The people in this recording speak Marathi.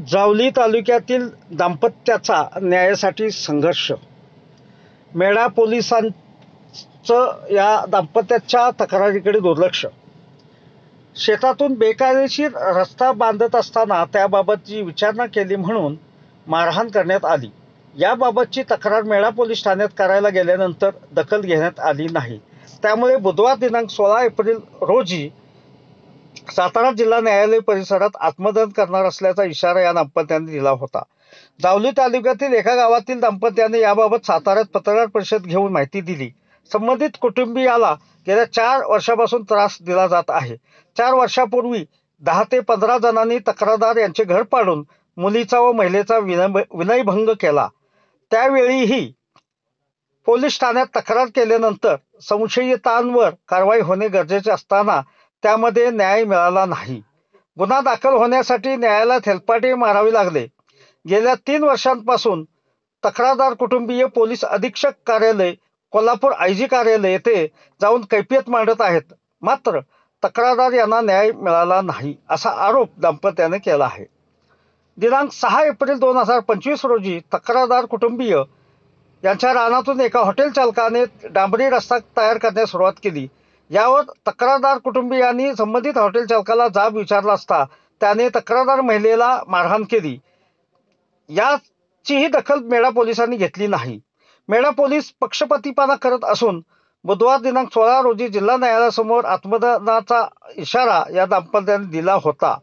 जावली तालुक्यातील दाम्पत्याचा न्यायासाठी संघर्ष. मेढा पोलिसांचं या दाम्पत्याच्या तक्रारीकडे दुर्लक्ष. शेतातून बेकायदेशीर रस्ता बांधत असताना त्याबाबतची विचारणा केली म्हणून मारहाण करण्यात आली. याबाबतची तक्रार मेढा पोलीस ठाण्यात करायला गेल्यानंतर दखल घेण्यात आली नाही. त्यामुळे बुधवार दिनांक 16 एप्रिल रोजी सातारा जिल्हा न्यायालय परिसरात आत्मदहन करणार असल्याचा इशारा या दाम्पत्याने दिला होता. जावली तालुक्यातील एका गावातील दाम्पत्याने याबाबत साताऱ्यात पत्रकार परिषद घेऊन माहिती दिली. संबंधित कुटुंबियाला गेल्या 4 वर्षापासून त्रास दिला जात आहे. 4 वर्षापूर्वी 10 ते 15 जणांनी तक्रारदार यांचे घर पाडून मुलीचा व महिलेचा विनयभंग केला. त्यावेळीही पोलीस ठाण्यात तक्रार केल्यानंतर संशयितांवर कारवाई होणे गरजेचे असताना त्यामध्ये न्याय मिळाला नाही. गुन्हा दाखल होण्यासाठी न्यायालयात हेलपाटे मारावे लागले. गेल्या 3 वर्षांपासून तक्रारदार कुटुंबीय पोलीस अधीक्षक कार्यालय, कोल्हापूर IG कार्यालय येथे जाऊन कैफियत मांडत आहेत. मात्र तक्रारदार यांना न्याय मिळाला नाही असा आरोप दाम्पत्याने केला आहे. दिनांक 6 एप्रिल 2025 रोजी तक्रारदार कुटुंबीय यांच्या रानातून एका हॉटेल चालकाने डांबरी रस्ता तयार करण्यास सुरुवात केली. यावर तक्रारदार कुटुंबियांनी संबंधित हॉटेल चालकाला जाब विचारला असता त्याने तक्रारदार महिलेला मारहाण केली. याचीही दखल मेढा पोलिसांनी घेतली नाही. मेढा पोलीस पक्षपातीपणा करत असून बुधवार दिनांक 16 रोजी जिल्हा न्यायालयासमोर आत्मदहनाचा इशारा या दाम्पत्याने दिला होता.